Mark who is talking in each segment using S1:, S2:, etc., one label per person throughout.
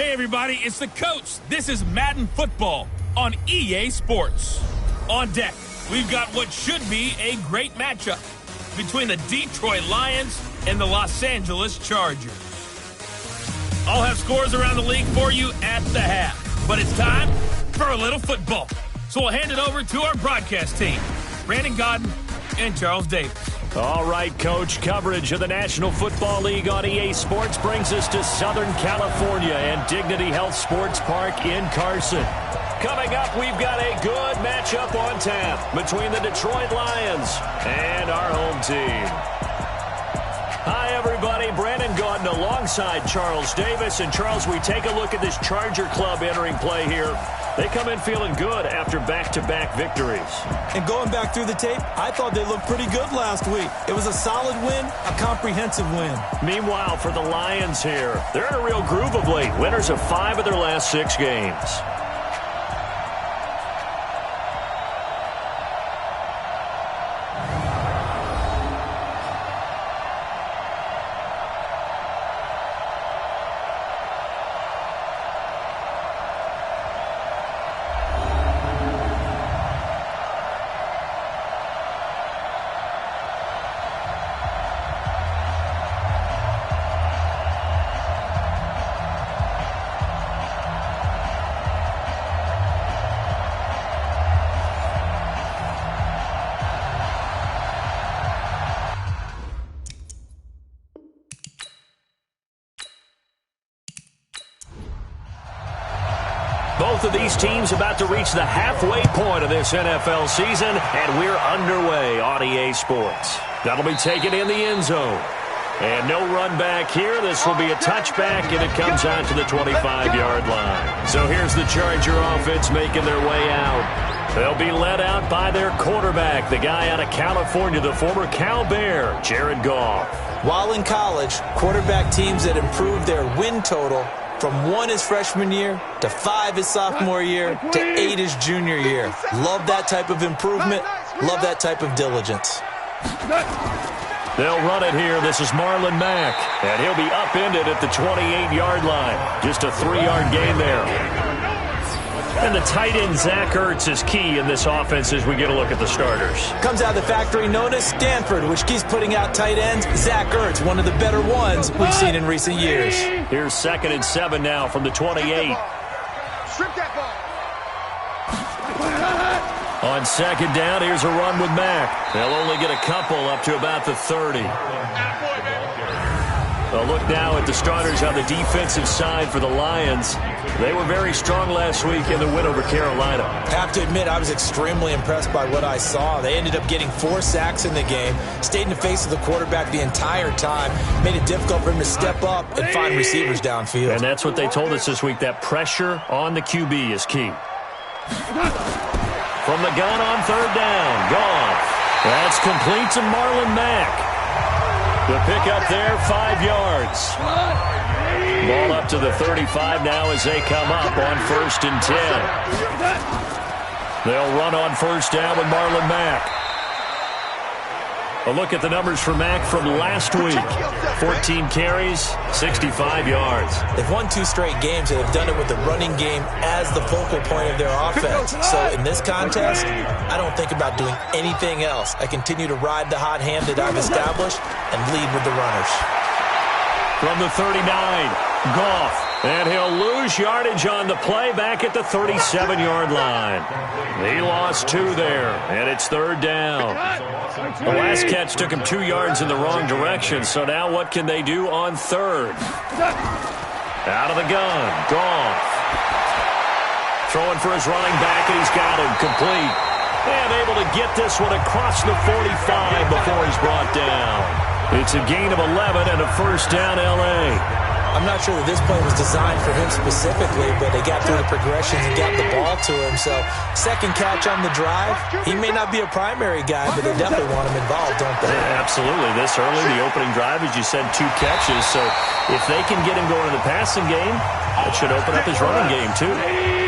S1: Hey everybody, it's the coach. This is Madden Football on EA Sports. On deck, we've got what should be a great matchup between the Detroit Lions and the Los Angeles Chargers. I'll have scores around the league for you at the half, but it's time for a little football. So we'll hand it over to our broadcast team, Brandon Godden and Charles Davis.
S2: All right, Coach. Coverage of the National Football League on EA Sports brings us to Southern California and Dignity Health Sports Park in Carson. Coming up, we've got a good matchup on tap between the Detroit Lions and our home team. Hi, everybody. Brandon Gaudin alongside Charles Davis. And, Charles, we take a look at this Charger club entering play here. They come in feeling good after back-to-back victories.
S3: And going back through the tape, I thought they looked pretty good last week. It was a solid win, a comprehensive win.
S2: Meanwhile, for the Lions here, they're in a real groove of late. Winners of 5 of their last 6 games. Both of these teams about to reach the halfway point of this NFL season, and we're underway on EA Sports. That'll be taken in the end zone. And no run back here. This will be a touchback, and it comes out to the 25-yard line. So here's the Charger offense making their way out. They'll be led out by their quarterback, the guy out of California, the former Cal Bear, Jared Goff.
S3: While in college, quarterback teams that improved their win total from 1 his freshman year to 5 his sophomore year to 8 his junior year. Love that type of improvement. Love that type of diligence.
S2: They'll run it here. This is Marlon Mack, and he'll be upended at the 28-yard line. Just a 3-yard gain there. And the tight end, Zach Ertz, is key in this offense as we get a look at the starters.
S3: Comes out of the factory known as Stanford, which keeps putting out tight ends. Zach Ertz, one of the better ones we've seen in recent years.
S2: Here's 2nd and 7 now from the 28.
S4: Strip that ball.
S2: On 2nd down, here's a run with Mack. They'll only get a couple up to about the 30. A look now at the starters on the defensive side for the Lions. They were very strong last week in the win over Carolina.
S3: Have to admit, I was extremely impressed by what I saw. They ended up getting 4 sacks in the game, stayed in the face of the quarterback the entire time, made it difficult for him to step up and find receivers downfield.
S2: And that's what they told us this week, that pressure on the QB is key. From the gun on 3rd down, Goff. That's complete to Marlon Mack. The pickup there, 5 yards. Ball up to the 35 now as they come up on 1st and 10. They'll run on 1st down with Marlon Mack. A look at the numbers for Mack from last week. 14 carries, 65 yards.
S3: They've won 2 straight games and have done it with the running game as the focal point of their offense. So in this contest, I don't think about doing anything else. I continue to ride the hot hand that I've established and lead with the runners.
S2: From the 39, Goff. And he'll lose yardage on the play back at the 37-yard line. He lost 2 there, and it's 3rd down. The last catch took him 2 yards in the wrong direction, so now what can they do on 3rd? Out of the gun, Goff. Throwing for his running back, and he's got him complete. And able to get this one across the 45 before he's brought down. It's a gain of 11 and a 1st down, L.A.
S3: I'm not sure that this play was designed for him specifically, but they got through the progressions and got the ball to him. So, 2nd catch on the drive. He may not be a primary guy, but they definitely want him involved, don't they?
S2: Yeah, absolutely. This early, the opening drive, as you said, 2 catches. So, if they can get him going in the passing game, that should open up his running game, too.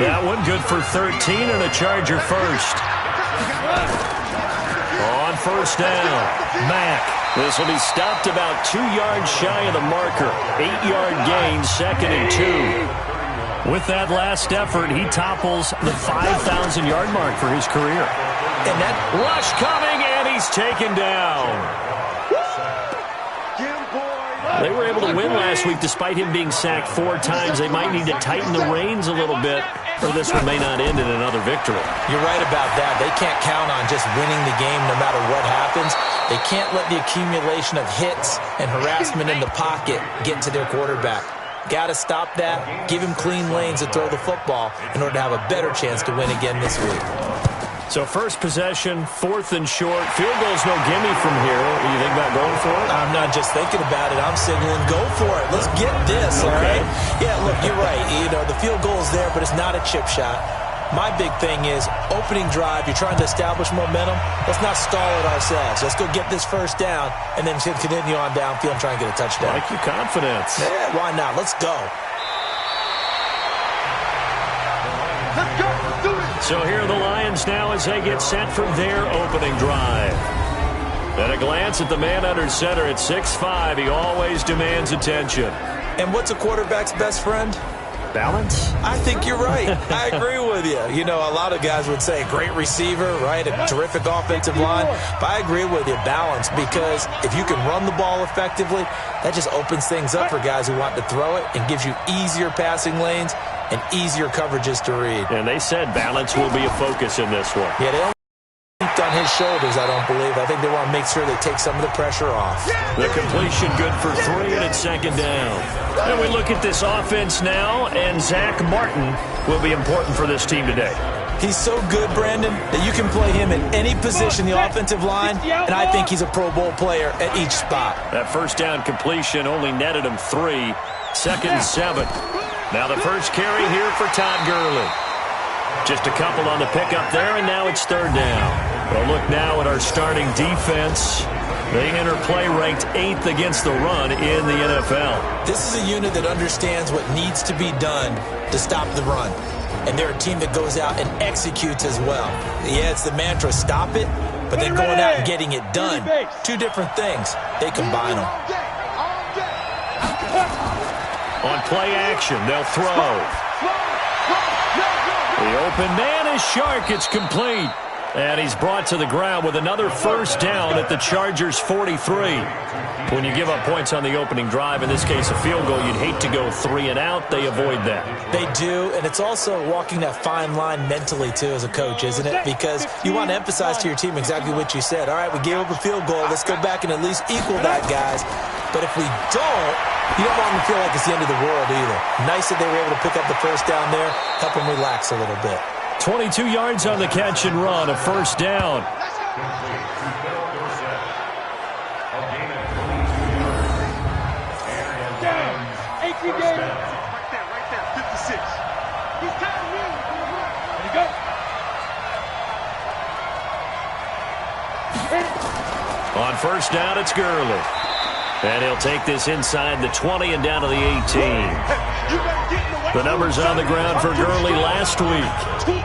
S2: That one good for 13 and a Charger first. On 1st down, Mack. This will be stopped about 2 yards shy of the marker. 8-yard gain, 2nd and 2. With that last effort, he topples the 5,000-yard mark for his career.
S3: And that
S2: rush coming, and he's taken down. They were able to win last week despite him being sacked 4 times. They might need to tighten the reins a little bit, or this one may not end in another victory.
S3: You're right about that. They can't count on just winning the game no matter what happens. They can't let the accumulation of hits and harassment in the pocket get to their quarterback. Got to stop that, give him clean lanes to throw the football in order to have a better chance to win again this week.
S2: So first possession, 4th and short. Field goal's no gimme from here. What do you think about going for it?
S3: I'm not just thinking about it. I'm signaling go for it. Let's get this, all right? Yeah, look, you're right. You know, the field goal is there, but it's not a chip shot. My big thing is opening drive. You're trying to establish momentum. Let's not stall it ourselves. Let's go get this first down and then continue on downfield and try and get a touchdown.
S2: Like your confidence.
S3: Yeah, why not? Let's go.
S4: Let's go. Do it.
S2: So here are the Lions now as they get set for their opening drive. At a glance at the man under center at 6'5", he always demands attention.
S3: And what's a quarterback's best friend?
S2: Balance?
S3: I think you're right. I agree with you. You know, a lot of guys would say great receiver, right? A terrific offensive line. But I agree with you, balance, because if you can run the ball effectively, that just opens things up for guys who want to throw it and gives you easier passing lanes and easier coverages to read.
S2: And they said balance will be a focus in this one.
S3: Yeah, they don't on his shoulders, I don't believe. I think they want to make sure they take some of the pressure off.
S2: The completion good for 3, and it's 2nd down. And we look at this offense now, and Zach Martin will be important for this team today.
S3: He's so good, Brandon, that you can play him in any position in the offensive line, and I think he's a Pro Bowl player at each spot.
S2: That first down completion only netted him 3. 2nd and 7. Now the first carry here for Todd Gurley. Just a couple on the pickup there, and now it's 3rd down. Well, look now at our starting defense. They enter play ranked 8th against the run in the NFL.
S3: This is a unit that understands what needs to be done to stop the run. And they're a team that goes out and executes as well. Yeah, it's the mantra, stop it, but they're going out and getting it done. 2 different things. They combine them.
S2: On play action, they'll throw. The open man is Shark. It's complete. And he's brought to the ground with another first down at the Chargers' 43. When you give up points on the opening drive, in this case a field goal, you'd hate to go 3 and out. They avoid that.
S3: They do, and it's also walking that fine line mentally, too, as a coach, isn't it? Because you want to emphasize to your team exactly what you said. All right, we gave up a field goal. Let's go back and at least equal that, guys. But if we don't, you don't want them to feel like it's the end of the world either. Nice that they were able to pick up the first down there, help them relax a little bit.
S2: 22 yards on the catch and run, a first down.
S4: Right there, 56. He's counting me. There you go.
S2: On first down, it's Gurley. And he'll take this inside the 20 and down to the 18. The numbers on the ground for Gurley last week.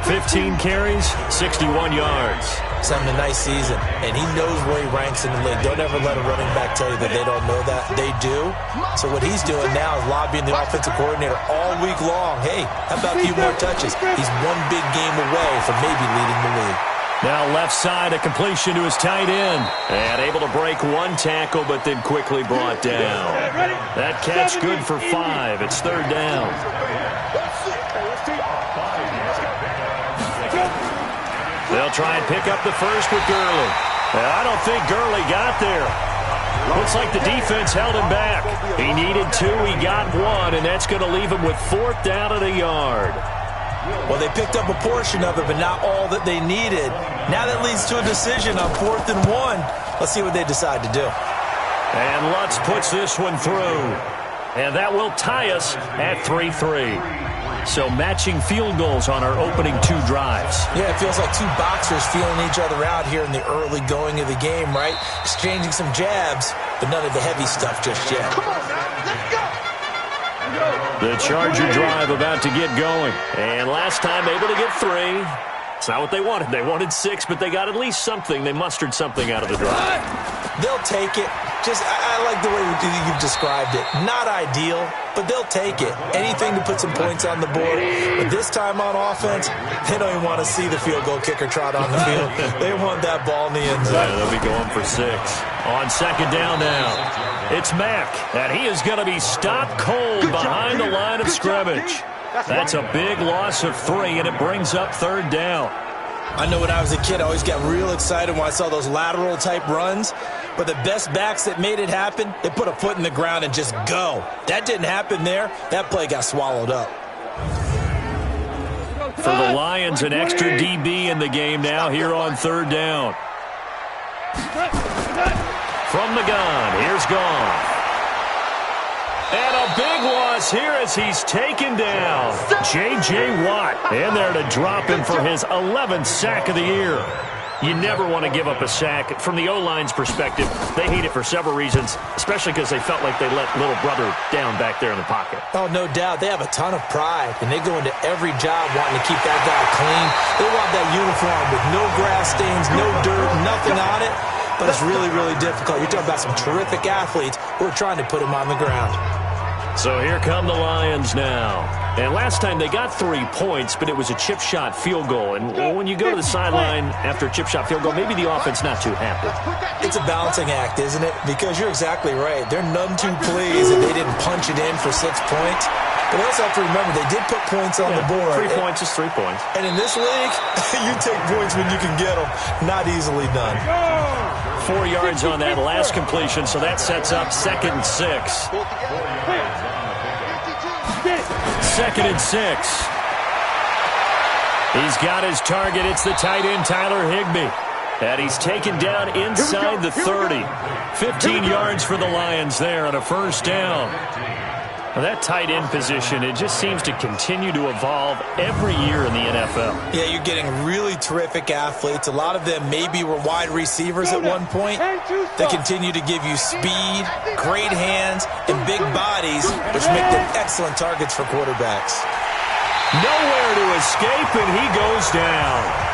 S2: 15 carries, 61 yards.
S3: He's having a nice season, and he knows where he ranks in the league. Don't ever let a running back tell you that they don't know that. They do. So what he's doing now is lobbying the offensive coordinator all week long. Hey, how about a few more touches? He's one big game away from maybe leading the league.
S2: Now left side, a completion to his tight end. And able to break 1 tackle, but then quickly brought down. That catch good for 5. It's 3rd down. They'll try and pick up the first with Gurley. I don't think Gurley got there. Looks like the defense held him back. He needed 2, he got 1, and that's going to leave him with 4th down at a yard.
S3: Well, they picked up a portion of it, but not all that they needed. Now that leads to a decision on 4th and 1. Let's see what they decide to do.
S2: And Lutz puts this one through. And that will tie us at 3-3. So matching field goals on our opening 2 drives.
S3: Yeah, it feels like 2 boxers feeling each other out here in the early going of the game, right? Exchanging some jabs, but none of the heavy stuff just yet.
S4: Come on, man. Let's go.
S2: The Charger drive about to get going. And last time able to get 3. It's not what they wanted. They wanted 6, but they got at least something. They mustered something out of the drive.
S3: They'll take it. I like the way you've described it. Not ideal, but they'll take it. Anything to put some points on the board. But this time on offense, they don't even want to see the field goal kicker trot on the field. They want that ball in the end zone.
S2: Yeah, they'll be going for 6. On second down now, it's Mack, and he is going to be stopped cold behind the line of scrimmage. That's a big loss of 3, and it brings up third down.
S3: I know when I was a kid, I always got real excited when I saw those lateral-type runs. But the best backs that made it happen, they put a foot in the ground and just go. That didn't happen there. That play got swallowed up.
S2: For the Lions, an extra DB in the game now here on third down. From the gun, here's Goff. And a big loss here as he's taken down. J.J. Watt in there to drop him for his 11th sack of the year. You never want to give up a sack. From the O-line's perspective, they hate it for several reasons, especially because they felt like they let little brother down back there in the pocket.
S3: Oh, no doubt. They have a ton of pride, and they go into every job wanting to keep that guy clean. They want that uniform with no grass stains, no dirt, nothing on it. But it's really, really difficult. You're talking about some terrific athletes who are trying to put him on the ground.
S2: So here come the Lions now. And last time they got 3 points, but it was a chip shot field goal. And when you go to the sideline after a chip shot field goal, maybe the offense not too happy.
S3: It's a balancing act, isn't it? Because you're exactly right. They're none too pleased that they didn't punch it in for 6 points. But we also have to remember they did put points on the board.
S2: 3 points is 3 points.
S3: And in this league, you take points when you can get them. Not easily done.
S2: 4 yards on that last completion, so that sets up 2nd and 6. 2nd and 6. He's got his target. It's the tight end, Tyler Higbee. And he's taken down inside the 30. 15 yards for the Lions there on a first down. Well, that tight end position, it just seems to continue to evolve every year in the NFL.
S3: Yeah, you're getting really terrific athletes. A lot of them maybe were wide receivers at one point. They continue to give you speed, great hands, and big bodies, which make them excellent targets for quarterbacks.
S2: Nowhere to escape, and he goes down.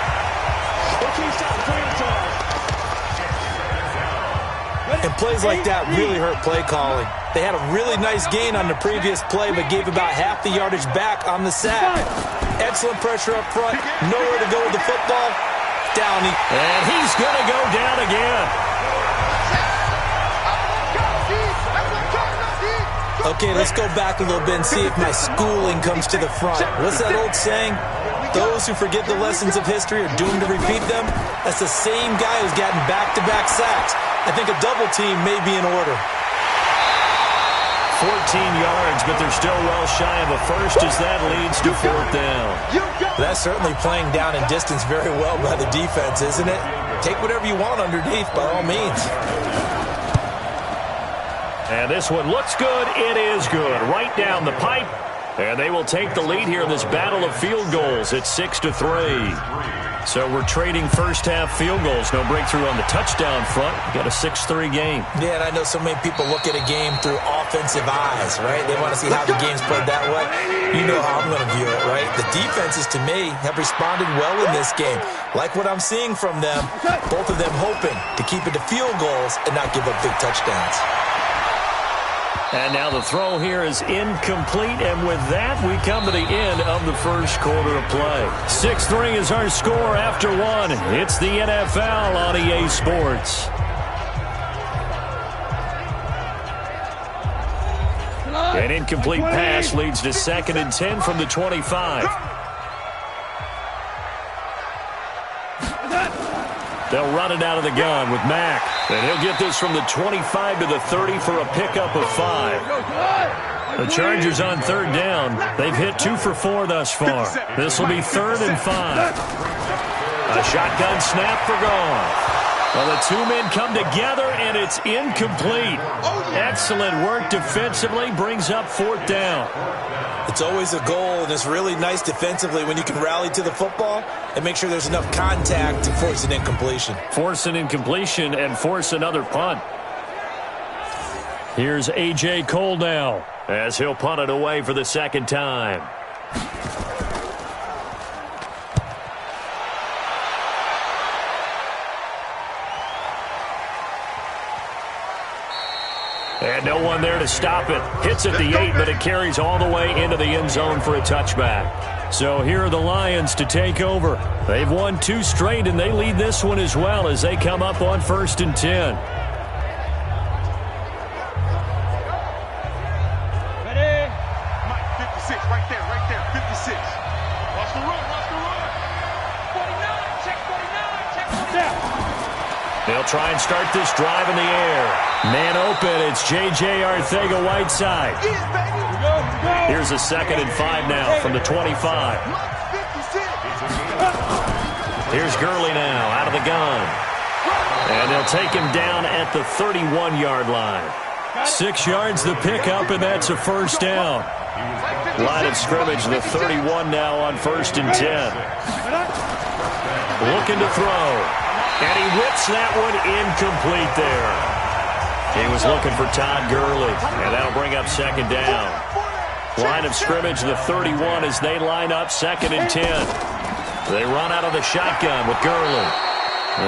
S3: And plays like that really hurt play calling. They had a really nice gain on the previous play, but gave about half the yardage back on the sack. Excellent pressure up front. Nowhere to go with the football. Down.
S2: And he's going to go down again.
S3: Okay, let's go back a little bit and see if my schooling comes to the front. What's that old saying? Those who forget the lessons of history are doomed to repeat them. That's the same guy who's gotten back-to-back sacks. I think a double team may be in order.
S2: 14 yards, but they're still well shy of a first as that leads to 4th down.
S3: That's certainly playing down in distance very well by the defense, isn't it? Take whatever you want underneath, by all means.
S2: And this one looks good. It is good. Right down the pipe. And they will take the lead here in this battle of field goals at 6-3. So we're trading first-half field goals. No breakthrough on the touchdown front. We got a 6-3 game.
S3: Yeah, and I know so many people look at a game through offensive eyes, right? They want to see how the game's played that way. You know how I'm going to view it, right? The defenses, to me, have responded well in this game. Like what I'm seeing from them, both of them hoping to keep it to field goals and not give up big touchdowns.
S2: And now the throw here is incomplete, and with that, we come to the end of the first quarter of play. 6-3 is our score after one. It's the NFL on EA Sports. An incomplete pass leads to 2nd and 10 from the 25. They'll run it out of the gun with Mack. And he'll get this from the 25 to the 30 for a pickup of 5. The Chargers on 3rd down. They've hit 2 for 4 thus far. This will be 3rd and 5. A shotgun snap for Goff. Well, the two men come together, and it's incomplete. Excellent work defensively, brings up 4th down.
S3: It's always a goal, and it's really nice defensively when you can rally to the football and make sure there's enough contact to force an incompletion.
S2: Force an incompletion and force another punt. Here's A.J. Cole now as he'll punt it away for the 2nd time. And no one there to stop it. Hits at the 8, but it carries all the way into the end zone for a touchback. So here are the Lions to take over. They've won 2 straight, and they lead this one as well as they come up on 1st and 10.
S4: Ready? Mike, 56, right there, 56. Watch the run. 49, check 49.
S2: They'll try and start this drive in the air. Man open, it's J.J. Arcega-Whiteside. Here's a 2nd and 5 now from the 25. Here's Gurley now out of the gun. And they'll take him down at the 31-yard line. 6 yards the pickup, and that's a 1st down. Line of scrimmage, the 31 now on 1st and 10. Looking to throw. And he whips that one incomplete there. He was looking for Todd Gurley, and that'll bring up 2nd down. Line of scrimmage, the 31, as they line up 2nd and 10. They run out of the shotgun with Gurley.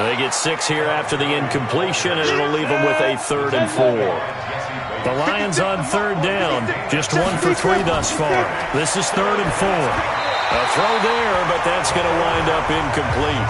S2: They get 6 here after the incompletion, and it'll leave them with a 3rd and 4. The Lions on 3rd down, just 1 for 3 thus far. This is 3rd and 4. A throw there, but that's going to wind up incomplete.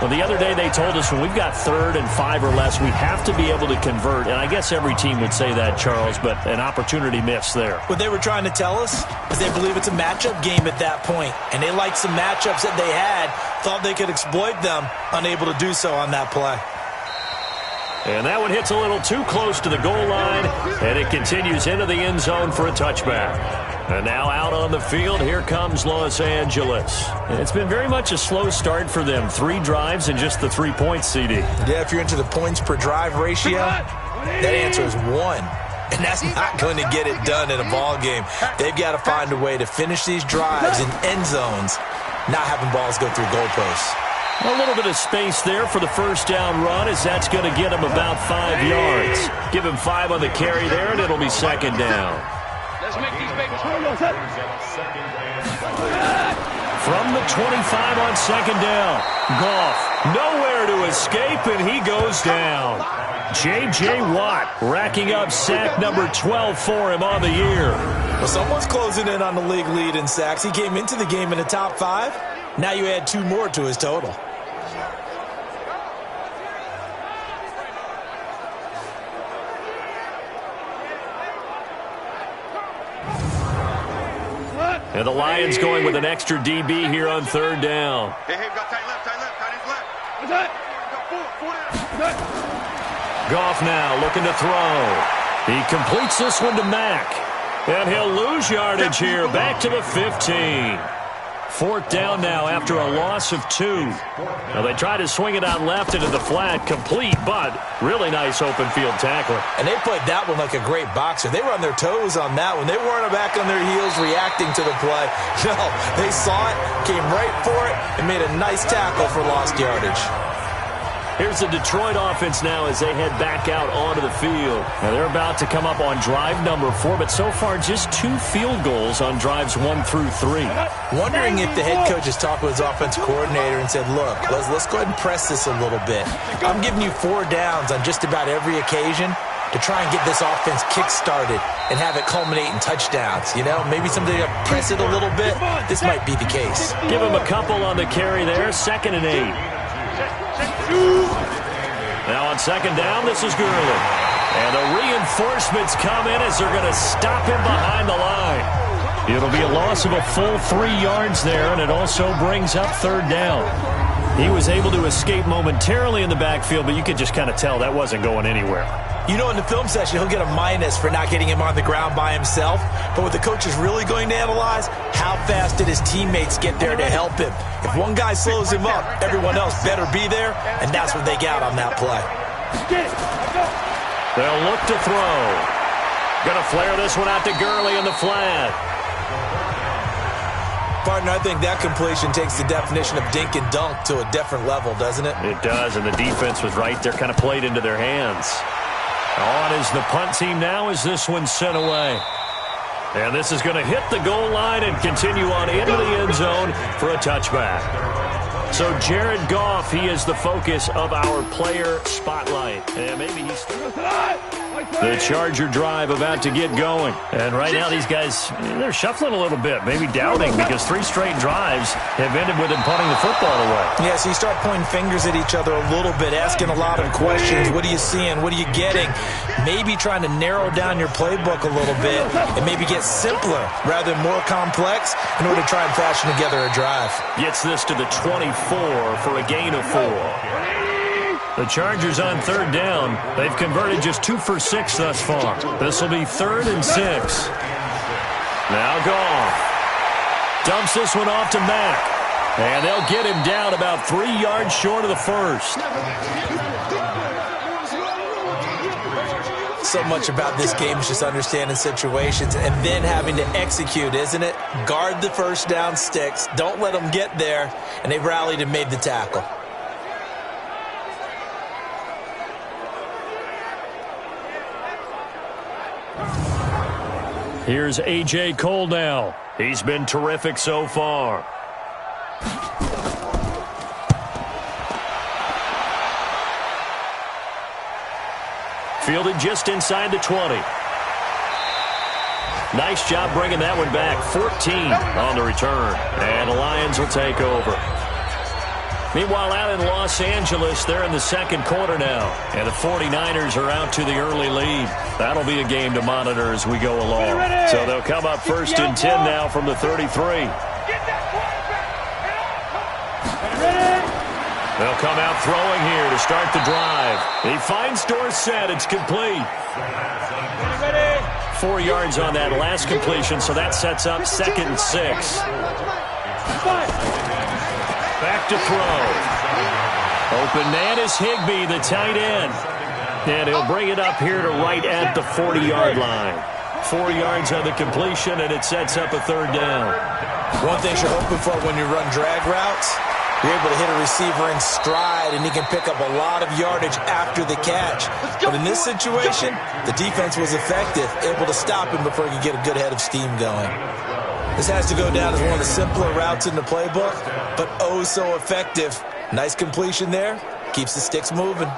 S2: Well, the other day they told us when we've got 3rd and 5 or less, we have to be able to convert. And I guess every team would say that, Charles, but an opportunity missed there.
S3: What they were trying to tell us is they believe it's a matchup game at that point. And they liked some matchups that they had, thought they could exploit them, unable to do so on that play.
S2: And that one hits a little too close to the goal line, and it continues into the end zone for a touchback. And now out on the field, here comes Los Angeles. And it's been very much a slow start for them. 3 drives and just the 3 points, CD.
S3: Yeah, if you're into the points per drive ratio, that answer is 1. And that's not going to get it done in a ball game. They've got to find a way to finish these drives in end zones, not having balls go through goalposts.
S2: A little bit of space there for the 1st down run, as that's going to get him about 5 yards. Give him 5 on the carry there, and it'll be 2nd down.
S4: Let's make these babies.
S2: From the 25 on 2nd down. Goff nowhere to escape, and he goes down. J.J. Watt racking up sack number 12 for him on the year.
S3: Well, someone's closing in on the league lead in sacks. He came into the game in the top 5. Now you add 2 more to his total.
S2: And the Lions going with an extra DB here on 3rd down.
S4: Hey, got tight left, tight ends left. What's that?
S2: Goff now looking to throw. He completes this one to Mack. And he'll lose yardage here, back to the 15. 4th down now after a loss of 2. Now they try to swing it out left into the flat, complete, but really nice open field tackling.
S3: And they played that one like a great boxer. They were on their toes on that one. They weren't back on their heels reacting to the play. No, they saw it, came right for it, and made a nice tackle for lost yardage.
S2: Here's the Detroit offense now as they head back out onto the field. Now they're about to come up on drive number 4, but so far just 2 field goals on drives 1 through 3.
S3: Wondering if the head coach has talked with his offensive coordinator and said, look, let's go ahead and press this a little bit. I'm giving you 4 downs on just about every occasion to try and get this offense kick-started and have it culminate in touchdowns. You know, maybe somebody to press it a little bit. This might be the case.
S2: Give him a couple on the carry there, 2nd and 8. Now on 2nd down, this is Gurley. And the reinforcements come in as they're going to stop him behind the line. It'll be a loss of a full 3 yards there, and it also brings up 3rd down. He was able to escape momentarily in the backfield, but you could just kind of tell that wasn't going anywhere.
S3: You know, in the film session, he'll get a minus for not getting him on the ground by himself. But what the coach is really going to analyze, how fast did his teammates get there to help him? If one guy slows him up, everyone else better be there, and that's what they got on that play.
S2: They'll look to throw. Going to flare this one out to Gurley in the flat.
S3: Partner, I think that completion takes the definition of dink and dunk to a different level, doesn't it?
S2: It does, and the defense was right there, kind of played into their hands. On is the punt team now as this one's sent away. And this is going to hit the goal line and continue on into the end zone for a touchback. So Jared Goff, he is the focus of our player spotlight. And maybe he's... The Charger drive about to get going. And right now these guys, they're shuffling a little bit, maybe doubting, because 3 straight drives have ended with them punting the football away.
S3: Yeah, so you start pointing fingers at each other a little bit, asking a lot of questions. What are you seeing? What are you getting? Maybe trying to narrow down your playbook a little bit and maybe get simpler rather than more complex in order to try and fashion together a drive.
S2: Gets this to the 24 for a gain of 4. The Chargers on 3rd down. They've converted just 2 for 6 thus far. This will be 3rd and 6. Now Goff dumps this one off to Mack. And they'll get him down about 3 yards short of the first.
S3: So much about this game is just understanding situations and then having to execute, isn't it? Guard the first down sticks. Don't let them get there. And they rallied and made the tackle.
S2: Here's A.J. Cole now. He's been terrific so far. Fielded just inside the 20. Nice job bringing that one back. 14 on the return. And the Lions will take over. Meanwhile, out in Los Angeles, they're in the 2nd quarter now. And the 49ers are out to the early lead. That'll be a game to monitor as we go along. So they'll come up 1st and 10 now from the 33. They'll come out throwing here to start the drive. He finds Dorsett. It's complete. 4 yards on that last completion, so that sets up 2nd and 6. Back to throw. Open man is Higbee, the tight end. And he'll bring it up here to right at the 40-yard line. 4 yards on the completion, and it sets up a 3rd down.
S3: One thing you're hoping for when you run drag routes, you're able to hit a receiver in stride, and he can pick up a lot of yardage after the catch. But in this situation, the defense was effective, able to stop him before he could get a good head of steam going. This has to go down as one of the simpler routes in the playbook, but oh so effective. Nice completion there. Keeps the sticks moving.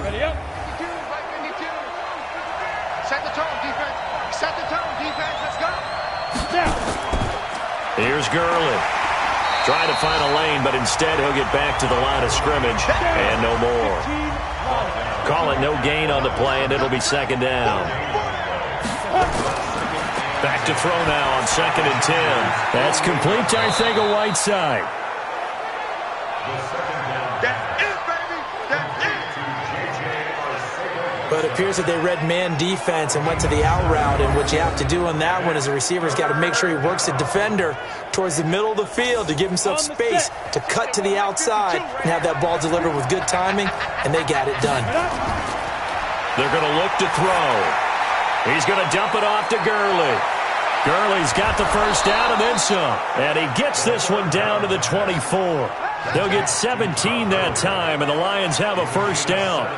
S4: Ready up. 52. Set the tone, defense. Set the tone, defense. Let's go.
S2: Here's Gurley. Trying to find a lane, but instead he'll get back to the line of scrimmage, and no more. Call it no gain on the play, and it'll be 2nd down. Back to throw now on 2nd and 10. That's complete to Arcega-Whiteside.
S3: But it appears that they read man defense and went to the out route, and what you have to do on that one is the receiver's got to make sure he works the defender towards the middle of the field to give himself space to cut to the outside and have that ball delivered with good timing, and they got it done.
S2: They're going to look to throw. He's going to dump it off to Gurley. Gurley's got the first down and then some, and he gets this one down to the 24. They'll get 17 that time, and the Lions have a first down.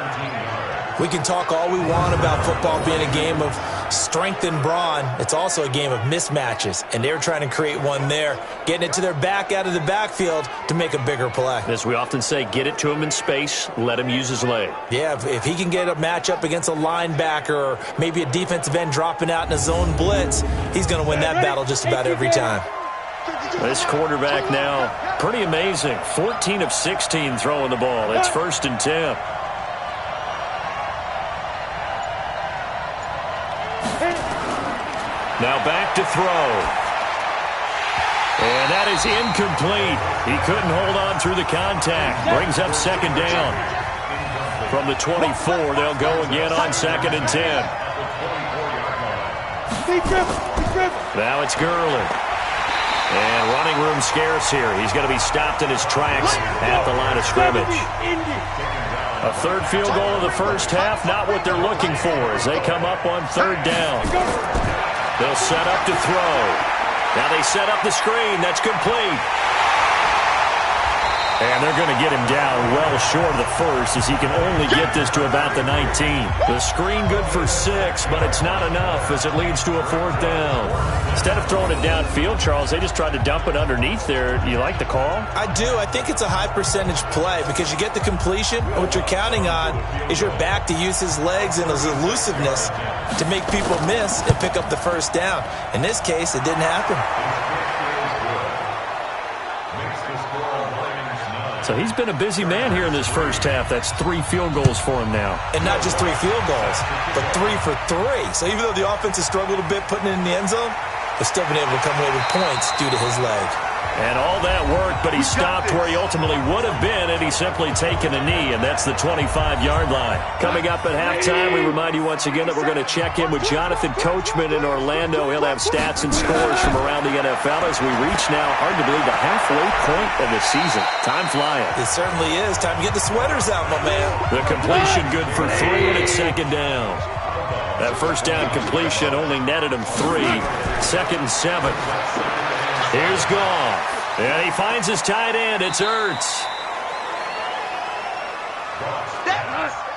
S3: We can talk all we want about football being a game of strength and brawn. It's also a game of mismatches, and they're trying to create one there, getting it to their back out of the backfield to make a bigger play.
S2: As we often say, get it to him in space, let him use his leg.
S3: Yeah, if he can get a matchup against a linebacker or maybe a defensive end dropping out in a zone blitz, he's going to win that battle just about every time.
S2: This quarterback now, pretty amazing. 14 of 16 throwing the ball. It's 1st and 10. Now back to throw. And that is incomplete. He couldn't hold on through the contact. Brings up 2nd down. From the 24, they'll go again on 2nd and 10. Now it's Gurley. And running room scarce here. He's going to be stopped in his tracks at the line of scrimmage. A 3rd field goal of the first half, not what they're looking for as they come up on 3rd down. They'll set up to throw. Now they set up the screen. That's complete. And they're going to get him down well short of the first as he can only get this to about the 19. The screen good for 6, but it's not enough as it leads to a 4th down. Instead of throwing it downfield, Charles, they just tried to dump it underneath there. You like the call?
S3: I do. I think it's a high percentage play because you get the completion. And what you're counting on is your back to use his legs and his elusiveness to make people miss and pick up the first down. In this case, it didn't happen.
S2: So he's been a busy man here in this first half. That's 3 field goals for him now.
S3: And not just 3 field goals, but 3 for 3. So even though the offense has struggled a bit putting it in the end zone, they've still been able to come away with points due to his leg.
S2: And all that worked, but he stopped where he ultimately would have been, and he's simply taken a knee, and that's the 25-yard line. Coming up at halftime, we remind you once again that we're going to check in with Jonathan Coachman in Orlando. He'll have stats and scores from around the NFL as we reach now, hard to believe, the halfway point of the season. Time flying.
S3: It certainly is. Time to get the sweaters out, my man.
S2: The completion good for 3, and it's 2nd down. That first down completion only netted him 3. 2nd and 7. Here's Goff. And he finds his tight end. It's Ertz.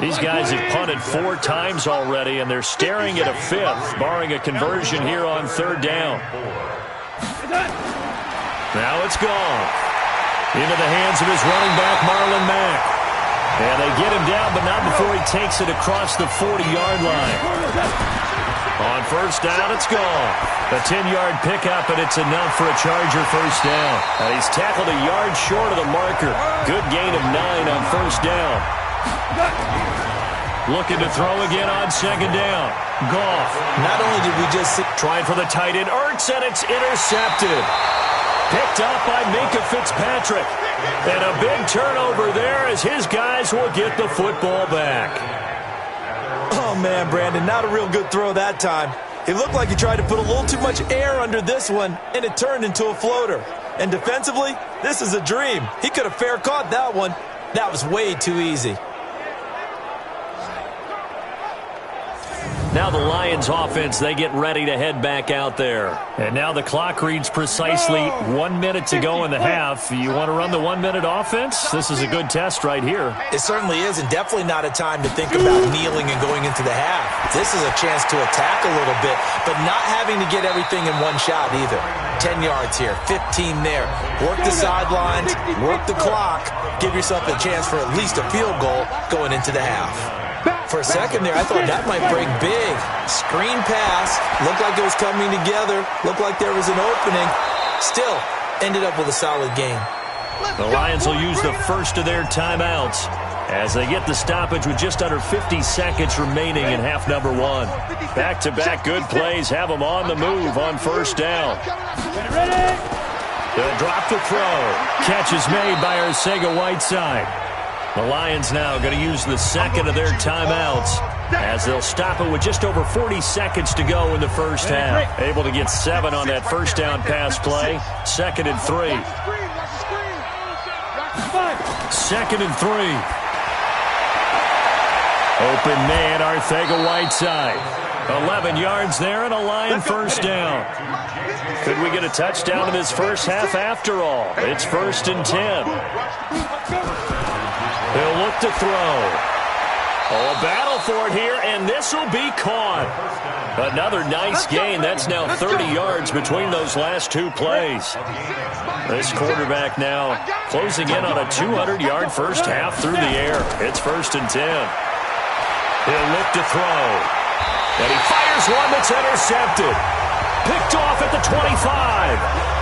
S2: These guys have punted 4 times already, and they're staring at a 5th, barring a conversion here on 3rd down. Now it's Goff. Into the hands of his running back, Marlon Mack. And they get him down, but not before he takes it across the 40-yard line. On 1st down, it's gone. A 10-yard pickup, and it's enough for a Charger first down. And he's tackled a yard short of the marker. Good gain of 9 on 1st down. Looking to throw again on 2nd down. Goff.
S3: Not only did we just see...
S2: Trying for the tight end, Ertz, and it's intercepted. Picked up by Minkah Fitzpatrick. And a big turnover there as his guys will get the football back.
S3: Oh, man, Brandon, not a real good throw that time. It looked like he tried to put a little too much air under this one, and it turned into a floater. And defensively, this is a dream. He could have fair caught that one. That was way too easy.
S2: Now the Lions offense, they get ready to head back out there. And now the clock reads precisely 1 minute to go in the half. You want to run the 1-minute offense? This is a good test right here.
S3: It certainly is, and definitely not a time to think about kneeling and going into the half. This is a chance to attack a little bit, but not having to get everything in one shot either. 10 yards here, 15 there. Work the sidelines, work the clock, give yourself a chance for at least a field goal going into the half. For a second there, I thought that might break big. Screen pass. Looked like it was coming together. Looked like there was an opening. Still, ended up with a solid game.
S2: The Lions will use the first of their timeouts as they get the stoppage with just under 50 seconds remaining in half number 1. Back-to-back good plays have them on the move on 1st down. They'll drop the throw. Catch is made by Arcega-Whiteside. The Lions now going to use the second of their timeouts as they'll stop it with just over 40 seconds to go in the first half. Able to get 7 on that first down pass play. 2nd and 3. 2nd and 3. Open man, Arcega-Whiteside. 11 yards there and a Lion first down. Could we get a touchdown in this first half after all? It's 1st and 10. He'll look to throw. Oh, a battle for it here, and this will be caught. Another nice gain. That's now 30 yards between those last 2 plays. This quarterback now closing in on a 200-yard first half through the air. It's 1st and 10. He'll look to throw. And he fires one that's intercepted. Picked off at the 25.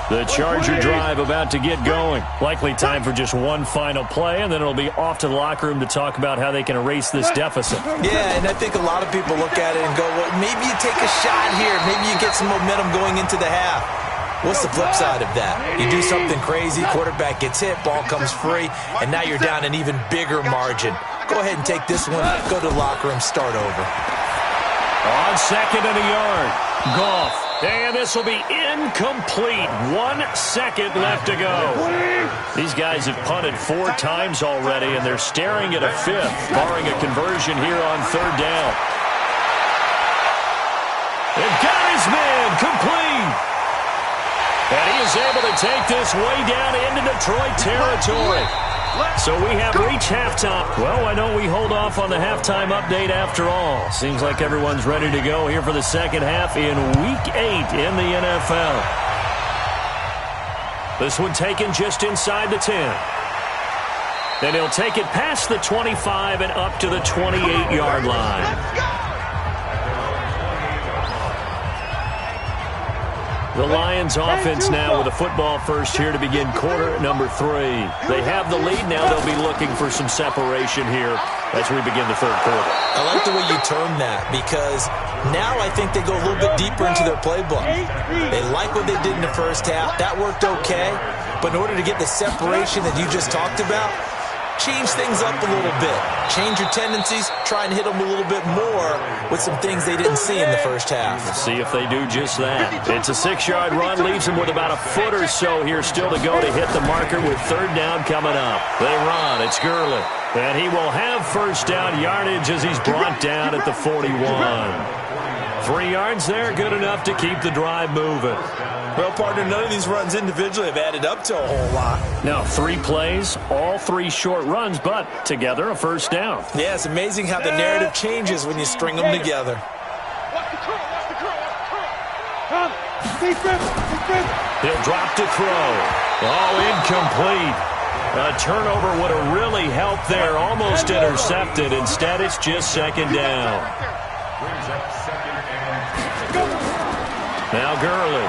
S2: The Charger drive about to get going. Likely time for just one final play, and then it'll be off to the locker room to talk about how they can erase this deficit.
S3: Yeah, and I think a lot of people look at it and go, well, maybe you take a shot here. Maybe you get some momentum going into the half. What's the flip side of that? You do something crazy, quarterback gets hit, ball comes free, and now you're down an even bigger margin. Go ahead and take this one, go to the locker room, start over.
S2: On 2nd and a yard, Goff. And this will be incomplete. 1 second left to go. These guys have punted 4 times already, and they're staring at a 5th, barring a conversion here on 3rd down. They've got his man complete. And he is able to take this way down into Detroit territory. So we have reached halftime. Well, why don't we hold off on the halftime update after all? Seems like everyone's ready to go here for the second half in Week 8 in the NFL. This one taken just inside the 10. Then he'll take it past the 25 and up to the 28-yard line. The Lions offense now with a football first here to begin quarter number 3. They have the lead now. They'll be looking for some separation here as we begin the 3rd quarter.
S3: I like the way you term that because now I think they go a little bit deeper into their playbook. They like what they did in the first half. That worked okay. But in order to get the separation that you just talked about, change things up a little bit. Change your tendencies. Try and hit them a little bit more with some things they didn't see in the first half.
S2: We'll see if they do just that. It's a 6-yard run. Leaves them with about a foot or so here still to go to hit the marker with 3rd down coming up. They run. It's Gurley. And he will have 1st down yardage as he's brought down at the 41. 3 yards there. Good enough to keep the drive moving.
S3: Well, partner, none of these runs individually have added up to a whole lot.
S2: Now, 3 plays, all 3 short runs, but together a 1st down.
S3: Yeah, it's amazing how the narrative changes when you string them together.
S2: He'll drop to Crow. Oh, incomplete. A turnover would have really helped there, almost intercepted. Instead, it's just 2nd down. Now Gurley.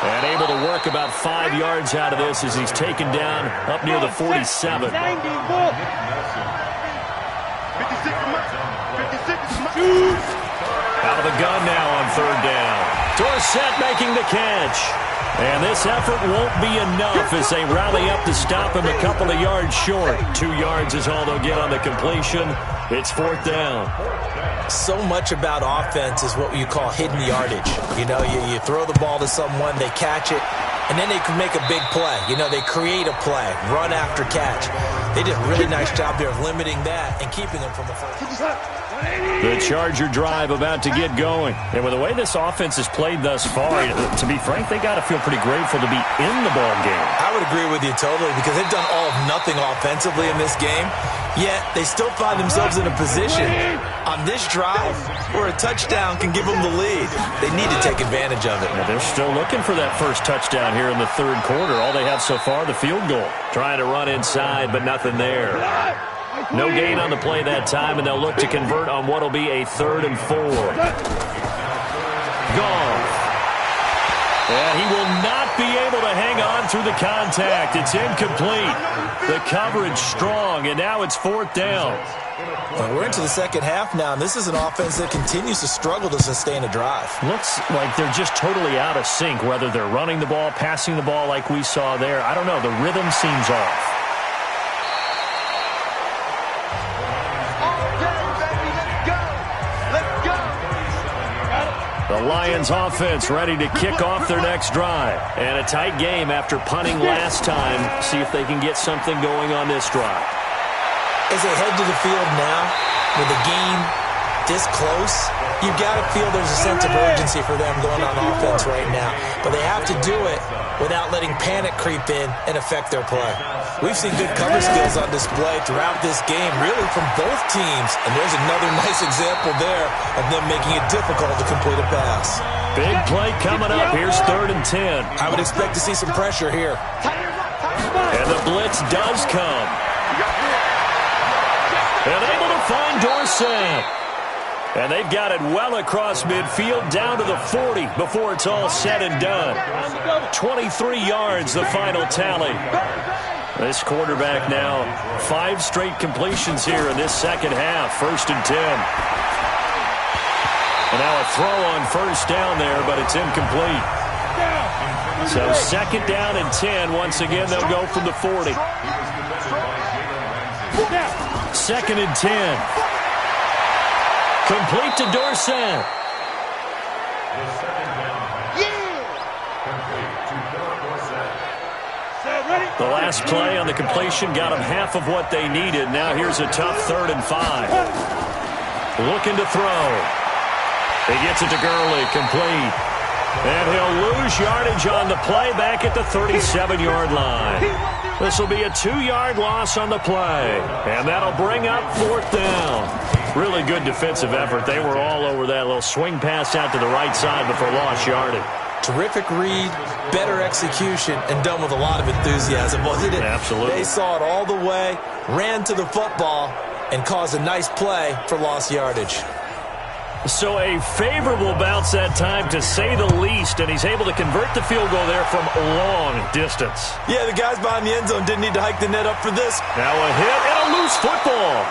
S2: And able to work about 5 yards out of this as he's taken down up near the 47. Out of the gun now on 3rd down. Dorsett making the catch. And this effort won't be enough as they rally up to stop him a couple of yards short. 2 yards is all they'll get on the completion. It's 4th down.
S3: So much about offense is what you call hidden yardage. You know, you throw the ball to someone, they catch it, and then they can make a big play. You know, they create a play, run after catch. They did a really nice job there of limiting that and keeping them from the first.
S2: The Charger drive about to get going. And with the way this offense has played thus far, to be frank, they got to feel pretty grateful to be in the ball game.
S3: I would agree with you totally because they've done all of nothing offensively in this game, yet they still find themselves in a position on this drive where a touchdown can give them the lead. They need to take advantage of it.
S2: Now they're still looking for that first touchdown here in the 3rd quarter. All they have so far, the field goal. Trying to run inside, but nothing there. No gain on the play that time, and they'll look to convert on what will be a 3rd and 4. Goff. And he will not be able to hang on through the contact. It's incomplete. The coverage strong, and now it's 4th down.
S3: Well, we're into the second half now, and this is an offense that continues to struggle to sustain a drive.
S2: Looks like they're just totally out of sync, whether they're running the ball, passing the ball like we saw there. I don't know. The rhythm seems off. The Lions offense ready to kick off their next drive. And a tight game after punting last time. See if they can get something going on this drive.
S3: As they head to the field now, with the game this close, you've got to feel there's a sense of urgency for them going on offense right now. But they have to do it without letting panic creep in and affect their play. We've seen good cover skills on display throughout this game, really from both teams. And there's another nice example there of them making it difficult to complete a pass.
S2: Big play coming up. Here's 3rd and 10.
S3: I would expect to see some pressure here.
S2: And the blitz does come. And able to find Dorsett. And they've got it well across midfield down to the 40 before it's all said and done. 23 yards, the final tally. This quarterback now, 5 straight completions here in this second half. 1st and 10. And now a throw on 1st down there, but it's incomplete. So 2nd down and 10. Once again, they'll go from the 40. 2nd and 10. Complete to Dorsett. The last play on the completion got them half of what they needed. Now here's a tough 3rd and 5. Looking to throw. He gets it to Gurley, complete. And he'll lose yardage on the play back at the 37-yard line. This will be a 2-yard loss on the play. And that'll bring up 4th down. Really good defensive effort. They were all over that little swing pass out to the right side before lost yardage.
S3: Terrific read, better execution, and done with a lot of enthusiasm, wasn't it?
S2: Absolutely.
S3: They saw it all the way, ran to the football, and caused a nice play for lost yardage.
S2: So a favorable bounce that time, to say the least, and he's able to convert the field goal there from long distance.
S3: Yeah, the guys behind the end zone didn't need to hike the net up for this.
S2: Now a hit and a loose football.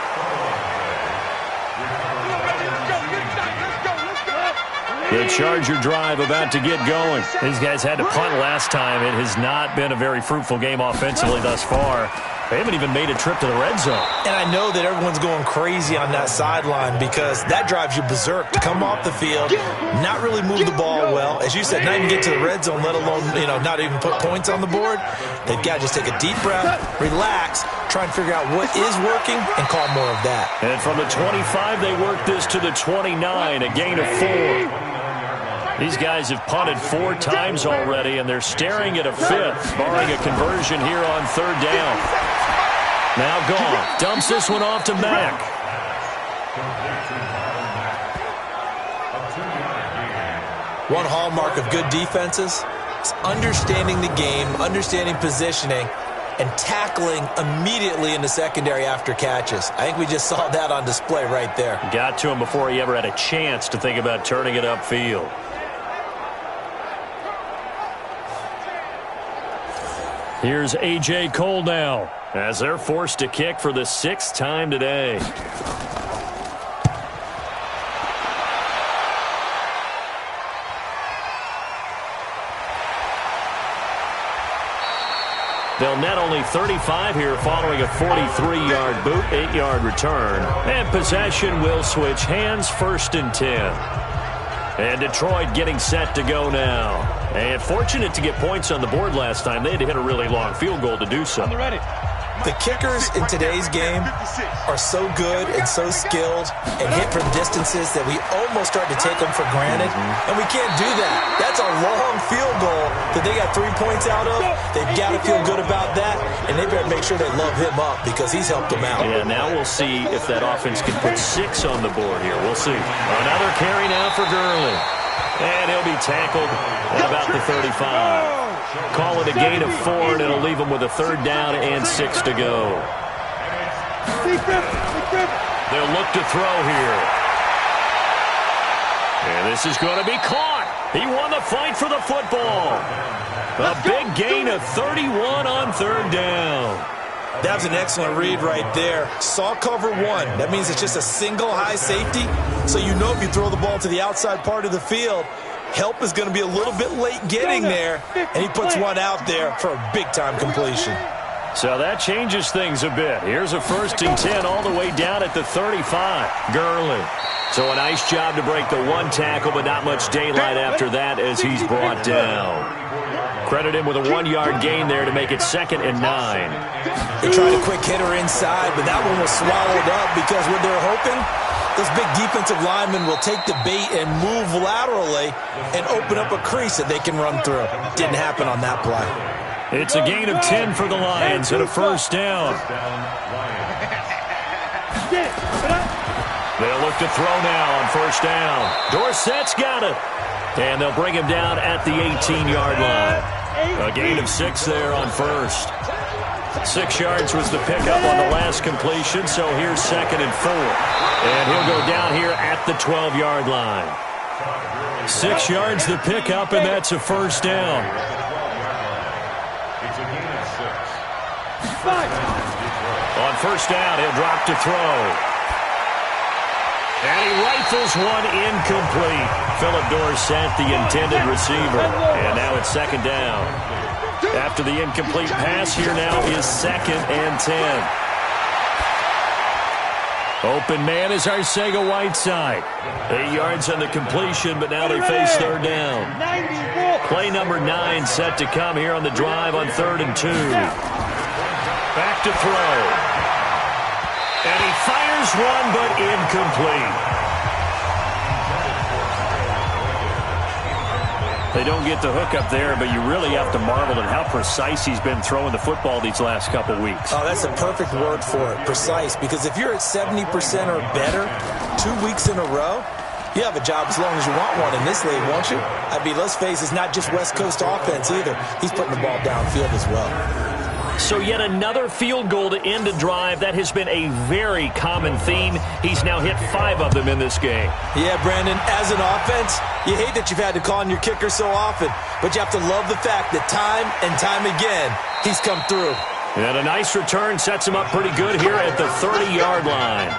S2: The Charger drive about to get going. These guys had to punt last time. It has not been a very fruitful game offensively thus far. They haven't even made a trip to the red zone. And
S3: I know that everyone's going crazy on that sideline because that drives you berserk to come off the field, not really move the ball well. As you said, not even get to the red zone, let alone, not even put points on the board. They've got to just take a deep breath, relax, try and figure out what is working, and call more of that.
S2: And from the 25, they work this to the 29, a gain of 4. These guys have punted 4 times already, and they're staring at a 5th, barring a conversion here on 3rd down. Now Goff dumps this one off to Mack.
S3: One hallmark of good defenses is understanding the game, understanding positioning, and tackling immediately in the secondary after catches. I think we just saw that on display right there.
S2: Got to him before he ever had a chance to think about turning it upfield. Here's A.J. Cole now, as they're forced to kick for the 6th time today. They'll net only 35 here following a 43-yard boot, 8-yard return. And possession will switch hands, 1st and 10. And Detroit getting set to go now. And fortunate to get points on the board last time. They had to hit a really long field goal to do so.
S3: The kickers in today's game are so good and so skilled and hit from distances that we almost start to take them for granted. And we can't do that. That's a long field goal that they got 3 points out of. They've got to feel good about that, and they better make sure they love him up because he's helped them out.
S2: Yeah, now we'll see if that offense can put 6 on the board here. We'll see. Another carry now for Gurley. And he'll be tackled at about the 35. Call it a gain of 4, and it'll leave them with a 3rd down and 6 to go. They'll look to throw here. And this is going to be caught. He won the fight for the football. A big gain of 31 on 3rd down.
S3: That was an excellent read right there. Saw cover 1. That means it's just a single high safety. So you know if you throw the ball to the outside part of the field, help is going to be a little bit late getting there, and he puts one out there for a big-time completion.
S2: So that changes things a bit. Here's a 1st and 10 all the way down at the 35. Gurley. So a nice job to break the 1 tackle, but not much daylight after that as he's brought down. Credit him with a 1-yard gain there to make it 2nd and 9.
S3: They tried a quick hitter inside, but that one was swallowed up because what they're hoping, those big defensive linemen will take the bait and move laterally and open up a crease that they can run through. Didn't happen on that play.
S2: It's a gain of 10 for the Lions and a 1st down. They'll look to throw now on 1st down. Dorsett's got it. And they'll bring him down at the 18-yard line. A gain of 6 there on 1st. 6 yards was the pickup on the last completion, so here's 2nd and 4. And he'll go down here at the 12-yard line. 6 yards the pickup, and that's a 1st down. On 1st down, he'll drop to throw. And he rifles one incomplete. Philip Dorsett, the intended receiver. And now it's 2nd down. After the incomplete pass, here now is 2nd and 10. Open man is Arcega-Whiteside. 8 yards on the completion, but now they face 3rd down. Play number 9 set to come here on the drive on 3rd and 2. Back to throw. And he fires one, but incomplete. They don't get the hook up there, but you really have to marvel at how precise he's been throwing the football these last couple weeks.
S3: Oh, that's a perfect word for it, precise, because if you're at 70% or better 2 weeks in a row, you have a job as long as you want one in this league, won't you? I mean, let's face it, it's not just West Coast offense either. He's putting the ball downfield as well.
S2: So yet another field goal to end a drive. That has been a very common theme. He's now hit 5 of them in this game.
S3: Yeah, Brandon, as an offense, you hate that you've had to call on your kicker so often, but you have to love the fact that time and time again, he's come through.
S2: And a nice return sets him up pretty good here at the 30-yard line.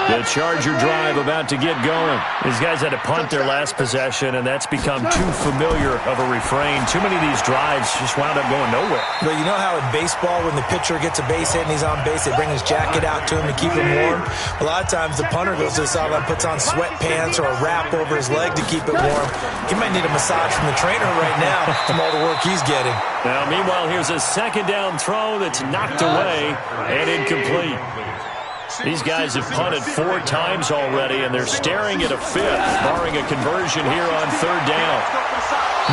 S2: The Charger drive about to get going. These guys had to punt their last possession, and that's become too familiar of a refrain. Too many of these drives just wound up going nowhere.
S3: Well, you know how in baseball, when the pitcher gets a base hit and he's on base, they bring his jacket out to him to keep him warm? A lot of times the punter goes to the sideline, puts on sweatpants or a wrap over his leg to keep it warm. He might need a massage from the trainer right now from all the work he's getting.
S2: Now, meanwhile, here's a second down throw that's knocked away and incomplete. These guys have punted 4 times already, and they're staring at a 5th, barring a conversion here on 3rd down.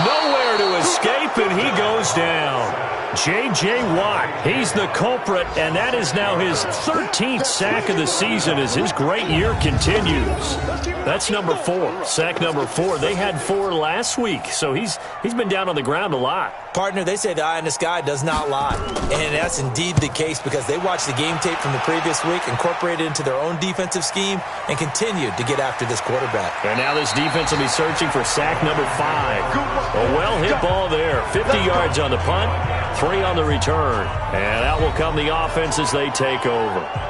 S2: Nowhere to escape, and he goes down. J.J. Watt, he's the culprit, and that is now his 13th sack of the season as his great year continues. That's number 4, sack number 4. They had 4 last week, so he's been down on the ground a lot.
S3: Partner, they say the eye in the sky does not lie, and that's indeed the case because they watched the game tape from the previous week, incorporated it into their own defensive scheme, and continued to get after this quarterback.
S2: And now this defense will be searching for sack number 5. A well-hit ball there, 50 yards on the punt, 3 on the return. And out will come the offense as they take over.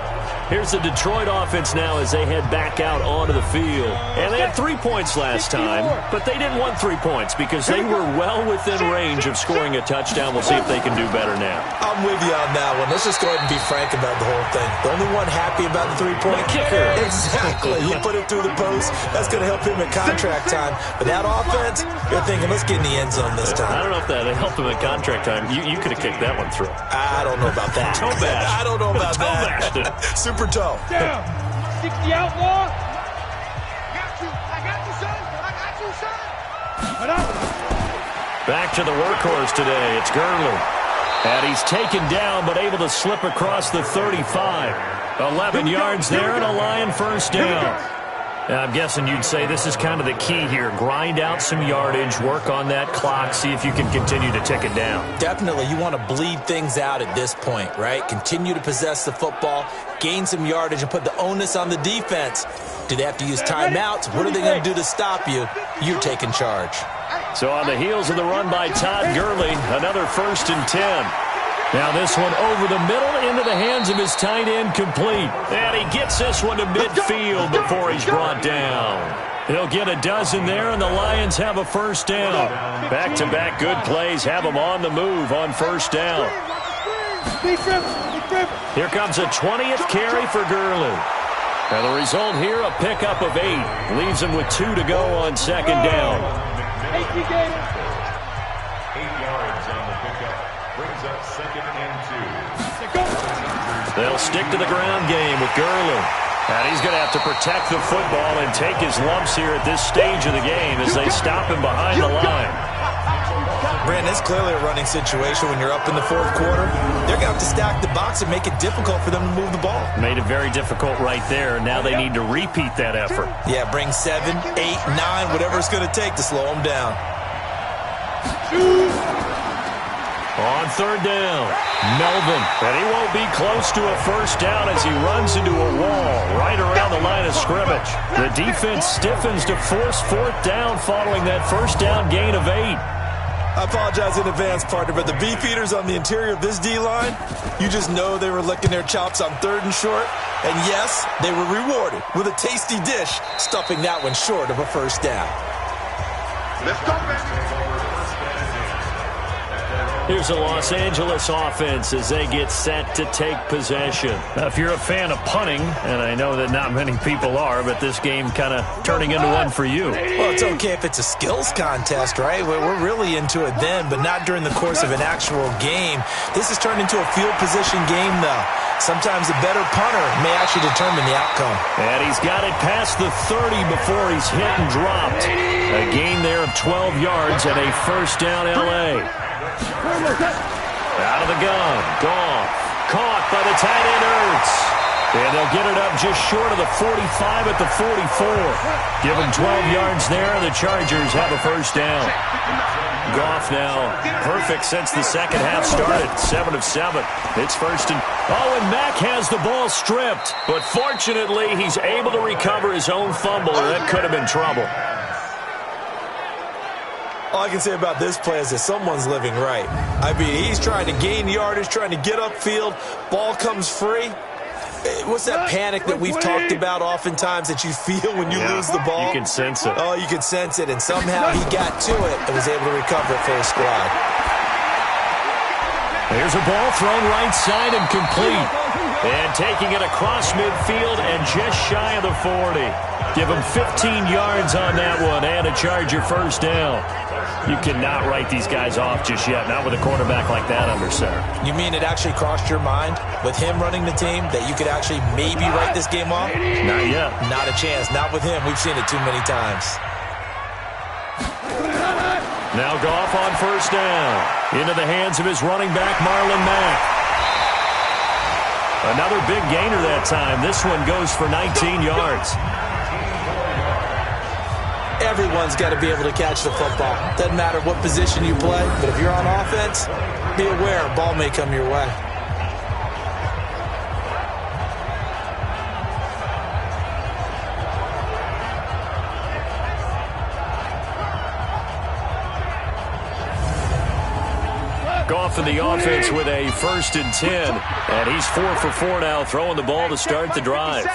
S2: Here's the Detroit offense now as they head back out onto the field. And they had 3 points last time, but they didn't want 3 points because they were well within range of scoring a touchdown. We'll see if they can do better now.
S3: I'm with you on that one. Let's just go ahead and be frank about the whole thing. The only one happy about the 3-point
S2: kicker.
S3: Exactly. You put him through the post. That's going to help him at contract time. But that offense, you're thinking, let's get in the end zone this time.
S2: I don't know if that helped him at contract time. You could have kicked that one through.
S3: I don't know about that.
S2: Toe bash.
S3: I don't know about
S2: Toe
S3: that. Super toe.
S4: Down. 60 outlaw. I got you, son.
S2: Back to the workhorse today. It's Gurley. And he's taken down but able to slip across the 35. 11 yards there and a Lion first down. And I'm guessing you'd say this is kind of the key here. Grind out some yardage, work on that clock, see if you can continue to tick it down.
S3: Definitely. You want to bleed things out at this point, right? Continue to possess the football, gain some yardage, and put the onus on the defense. Do they have to use timeouts? What are they going to do to stop you? You're taking charge.
S2: So on the heels of the run by Todd Gurley, another 1st and 10. Now this one over the middle into the hands of his tight end complete. And he gets this one to midfield before he's brought down. He'll get a dozen there, and the Lions have a first down. Back-to-back good plays have them on the move on first down. Here comes a 20th carry for Gurley. And the result here, a pickup of 8. Leaves him with 2 to go on second down.
S4: 8
S5: yards on the pickup. Brings up 2nd and 2.
S2: They'll stick to the ground game with Gurley. And he's going to have to protect the football and take his lumps here at this stage of the game as they stop him behind the line.
S3: Brandon, it's clearly a running situation when you're up in the 4th quarter. They're going to have to stack the box and make it difficult for them to move the ball.
S2: Made it very difficult right there. Now they need to repeat that effort.
S3: Yeah, bring 7, 8, 9, whatever it's going to take to slow them down.
S2: On third down, Melvin. And he won't be close to a first down as he runs into a wall right around the line of scrimmage. The defense stiffens to force 4th down following that first down gain of 8.
S3: I apologize in advance, partner, but the beef eaters on the interior of this D-line, you just know they were licking their chops on 3rd and short. And yes, they were rewarded with a tasty dish, stuffing that one short of a first down.
S4: Let's go, baby.
S2: Here's the Los Angeles offense as they get set to take possession.
S6: Now, if you're a fan of punting, and I know that not many people are, but this game kind of turning into one for you.
S3: Well, it's okay if it's a skills contest, right? We're really into it then, but not during the course of an actual game. This has turned into a field position game, though. Sometimes a better punter may actually determine the outcome.
S2: And he's got it past the 30 before he's hit and dropped. A gain there of 12 yards and a first down L.A. Out of the gun. Goff. Caught by the tight end Ertz. And they'll get it up just short of the 45 at the 44. Give them 12 yards there. The Chargers have a first down. Goff now perfect since the second half started. 7 of 7. It's first and... Oh, and Mack has the ball stripped. But fortunately, he's able to recover his own fumble, or that could have been trouble.
S3: All I can say about this play is that someone's living right. I mean, he's trying to gain yardage, trying to get upfield. Ball comes free. What's that panic that we've talked about oftentimes that you feel when you lose the ball?
S2: You can sense it.
S3: Oh, you can sense it. And somehow he got to it and was able to recover it for his squad.
S2: There's a ball thrown right side and complete. And taking it across midfield and just shy of the 40. Give him 15 yards on that one and a Charger first down. You cannot write these guys off just yet, not with a quarterback like that under center.
S3: You mean it actually crossed your mind with him running the team that you could actually maybe write this game off?
S2: Not yet.
S3: Not a chance. Not with him. We've seen it too many times.
S2: Now Goff on first down. Into the hands of his running back, Marlon Mack. Another big gainer that time. This one goes for 19 yards.
S3: Everyone's got to be able to catch the football. Doesn't matter what position you play, but if you're on offense, be aware a ball may come your way.
S2: Goff in the offense with a first and 10. And he's 4 for 4 now, throwing the ball to start the drive.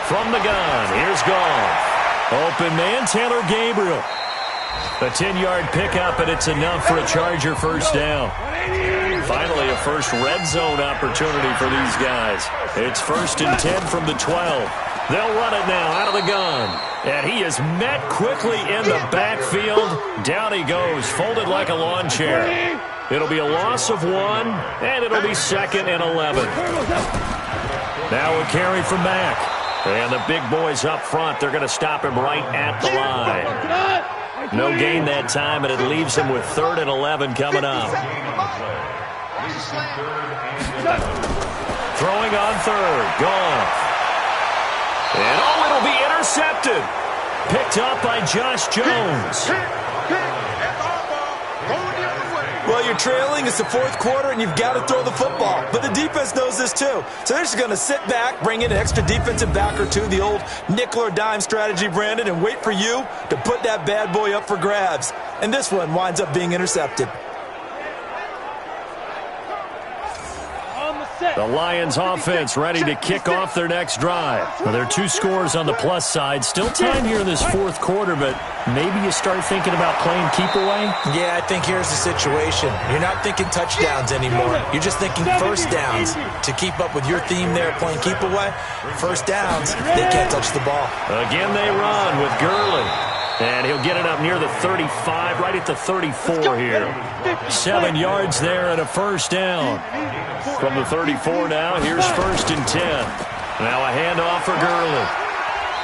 S2: From the gun, here's Goff. Open man, Taylor Gabriel. A 10-yard pickup, and it's enough for a Charger first down. Finally, a first red zone opportunity for these guys. It's first and 10 from the 12. They'll run it now out of the gun. And he is met quickly in the backfield. Down he goes, folded like a lawn chair. It'll be a loss of 1, and it'll be second and 11. Now a carry from Mack. And the big boys up front, they're going to stop him right at the line. No gain that time, and it leaves him with 3rd and 11 coming up. Throwing on 3rd, Goff. And oh, it'll be intercepted. Picked up by Josh Jones.
S3: Well, you're trailing. It's the 4th quarter, and you've got to throw the football. But the defense knows this, too. So they're just going to sit back, bring in an extra defensive back or two, the old nickel or dime strategy, Brandon, and wait for you to put that bad boy up for grabs. And this one winds up being intercepted.
S2: The Lions offense ready to kick off their next drive. Well, there are 2 scores on the plus side. Still time here in this 4th quarter, but maybe you start thinking about playing keep away?
S3: Yeah, I think here's the situation. You're not thinking touchdowns anymore. You're just thinking first downs. To keep up with your theme there, playing keep away, first downs, they can't touch the ball.
S2: Again, they run with Gurley. And he'll get it up near the 35, right at the 34 here. 7 yards there and a first down. From the 34 now, here's first and 10. Now a handoff for Gurley.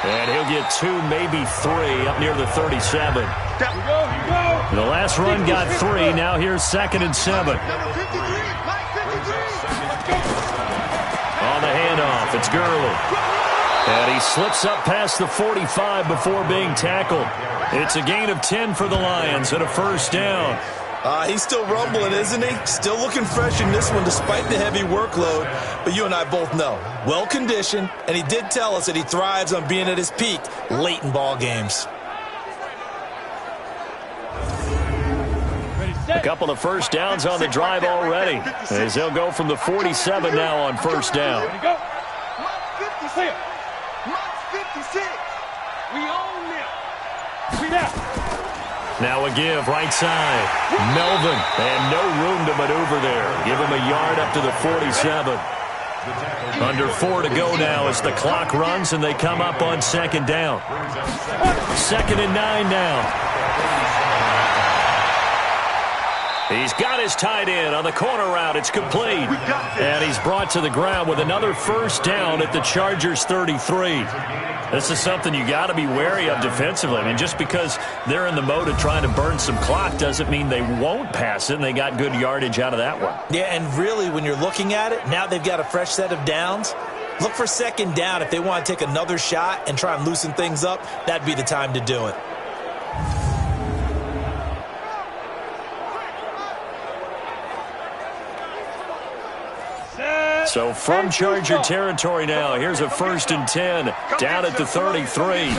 S2: And he'll get 2, maybe 3, up near the 37. The last run got 3. Now here's 2nd and 7. On the handoff, it's Gurley. And he slips up past the 45 before being tackled. It's a gain of 10 for the Lions and a first down.
S3: He's still rumbling, isn't he? Still looking fresh in this one despite the heavy workload. But you and I both know, well-conditioned, and he did tell us that he thrives on being at his peak late in ball games.
S2: A couple of first downs on the drive already, as they'll go from the 47 now on first down. Now a give right side. Melvin, and no room to maneuver there. Give him a yard up to the 47. Under 4 to go now as the clock runs and they come up on second down. 2nd and 9 now. He's got his tight end on the corner route. It's complete. And he's brought to the ground with another first down at the Chargers 33. This is something you got to be wary of defensively. I mean, just because they're in the mode of trying to burn some clock doesn't mean they won't pass it, and they got good yardage out of that one.
S3: Yeah, and really, when you're looking at it, now they've got a fresh set of downs. Look for second down. If they want to take another shot and try and loosen things up, that'd be the time to do it.
S2: So from Charger territory now, here's a 1st and 10 down at the 33.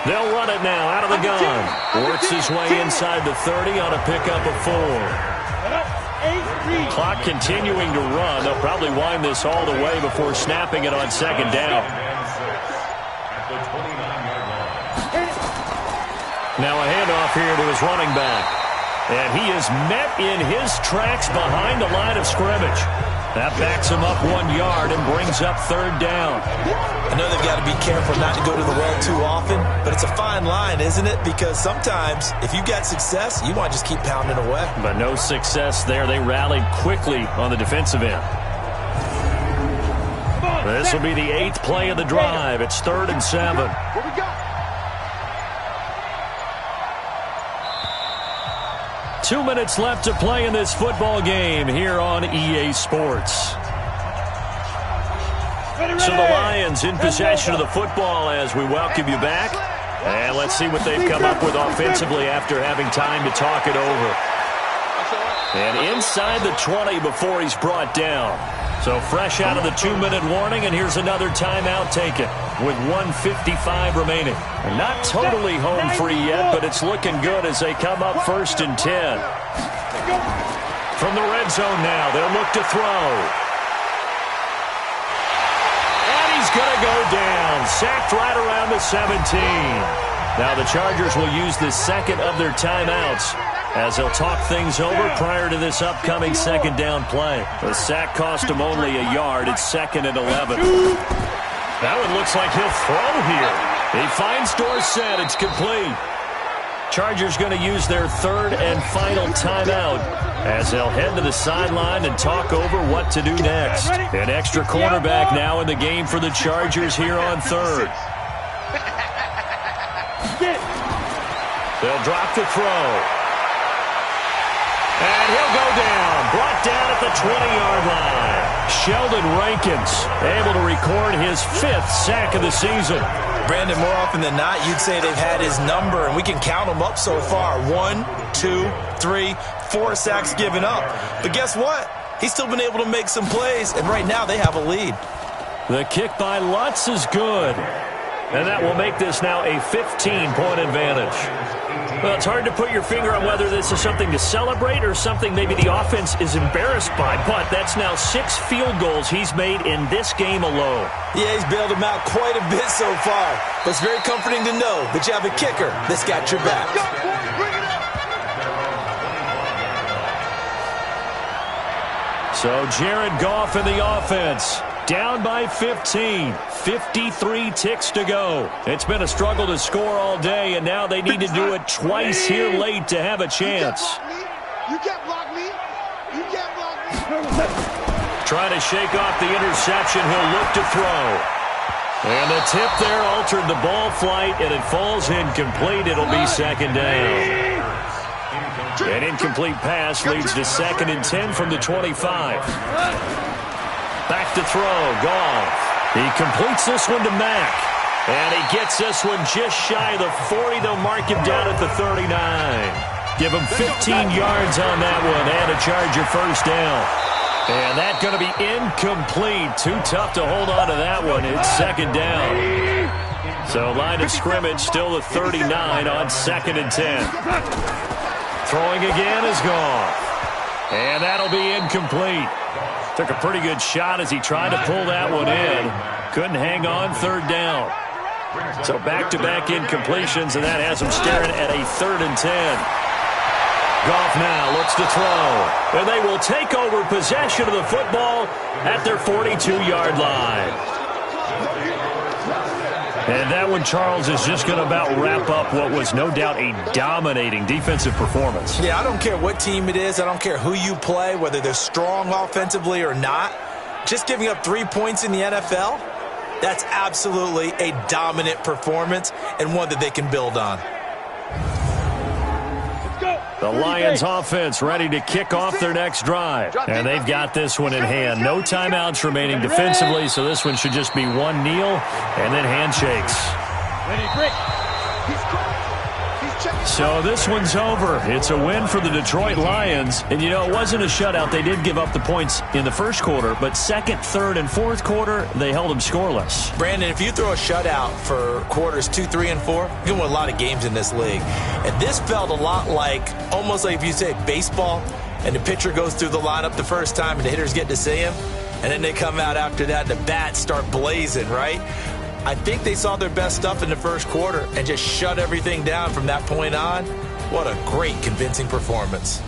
S2: They'll run it now out of the gun. Works his way inside the 30 on a pickup of 4. Clock continuing to run. They'll probably wind this all the way before snapping it on second down. Now a handoff here to his running back. And he is met in his tracks behind the line of scrimmage. That backs him up 1 yard and brings up 3rd down.
S3: I know they've got to be careful not to go to the well too often, but it's a fine line, isn't it? Because sometimes if you got success, you want to just keep pounding away.
S2: But no success there. They rallied quickly on the defensive end. This will be the 8th play of the drive. It's 3rd and 7. 2 minutes left to play in this football game here on EA Sports. So the Lions in possession of the football as we welcome you back. And let's see what they've come up with offensively after having time to talk it over. And inside the 20 before he's brought down. So fresh out of the 2-minute warning, and here's another timeout taken with 1:55 remaining. And not totally home free yet, but it's looking good as they come up 1st and 10. From the red zone now, they'll look to throw. And he's going to go down, sacked right around the 17. Now the Chargers will use the second of their timeouts as they'll talk things over prior to this upcoming second down play. The sack cost him only a yard. It's 2nd and 11. That one looks like he'll throw here. He finds Dorsett. It's complete. Chargers going to use their 3rd and final timeout as they'll head to the sideline and talk over what to do next. An extra cornerback now in the game for the Chargers here on 3rd. They'll drop the throw. And he'll go down, brought down at the 20-yard line. Sheldon Rankins able to record his 5th sack of the season.
S3: Brandon, more often than not, you'd say they've had his number, and we can count them up so far. 1, 2, 3, 4 sacks given up. But guess what? He's still been able to make some plays, and right now they have a lead.
S2: The kick by Lutz is good. And that will make this now a 15-point advantage. Well, it's hard to put your finger on whether this is something to celebrate or something maybe the offense is embarrassed by, but that's now 6 field goals he's made in this game alone.
S3: Yeah, he's bailed him out quite a bit so far, but it's very comforting to know that you have a kicker that's got your back.
S2: So Jared Goff in the offense. Down by 15. 53 ticks to go. It's been a struggle to score all day, and now they need to do it twice here late to have a chance.
S4: You can't block me. You can't block me.
S2: Trying to shake off the interception. He'll look to throw. And the tip there altered the ball flight, and it falls incomplete. It'll be 2nd down. An incomplete pass leads to 2nd and 10 from the 25. Back to throw, Goff. He completes this one to Mack. And he gets this one just shy of the 40. They'll mark him down at the 39. Give him 15 yards on that one and a Charger first down. And that's going to be incomplete. Too tough to hold on to that one. It's 2nd down. So line of scrimmage still the 39 on 2nd and 10. Throwing again is Goff. And that'll be incomplete. Took a pretty good shot as he tried to pull that one in. Couldn't hang on 3rd down. So back-to-back incompletions, and that has them staring at a 3rd and 10. Goff now looks to throw, and they will take over possession of the football at their 42-yard line. And that one, Charles, is just going to about wrap up what was no doubt a dominating defensive performance.
S3: Yeah, I don't care what team it is. I don't care who you play, whether they're strong offensively or not. Just giving up 3 points in the NFL, that's absolutely a dominant performance and one that they can build on.
S2: The Lions offense ready to kick off their next drive. And they've got this one in hand. No timeouts remaining defensively, so this one should just be one kneel and then handshakes. So this one's over. It's a win for the Detroit Lions. And, you know, it wasn't a shutout. They did give up the points in the first quarter, but second, third, and fourth quarter, they held them scoreless.
S3: Brandon, if you throw a shutout for quarters 2, 3, and 4, you can win a lot of games in this league. And this felt a lot like, almost like if you say baseball, and the pitcher goes through the lineup the first time and the hitters get to see him, and then they come out after that and the bats start blazing, right? I think they saw their best stuff in the first quarter and just shut everything down from that point on. What a great, convincing performance.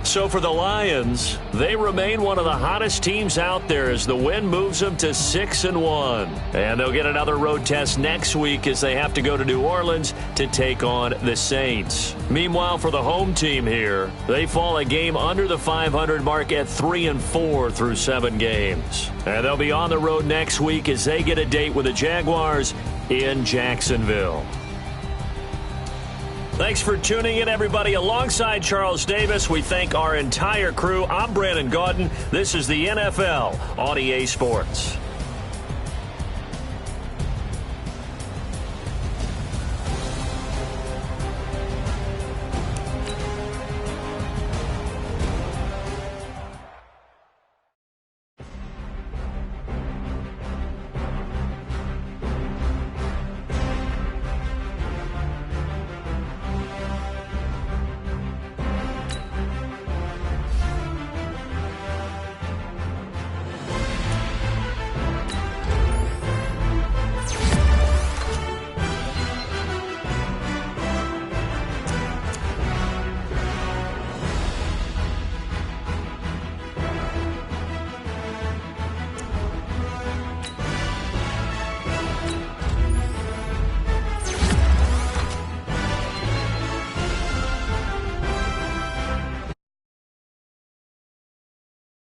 S2: So for the Lions, they remain one of the hottest teams out there as the win moves them to 6-1. And they'll get another road test next week as they have to go to New Orleans to take on the Saints. Meanwhile, for the home team here, they fall a game under the 500 mark at 3-4 through 7 games. And they'll be on the road next week as they get a date with the Jaguars in Jacksonville. Thanks for tuning in, everybody. Alongside Charles Davis, we thank our entire crew. I'm Brandon Gaudin. This is the NFL on EA Sports.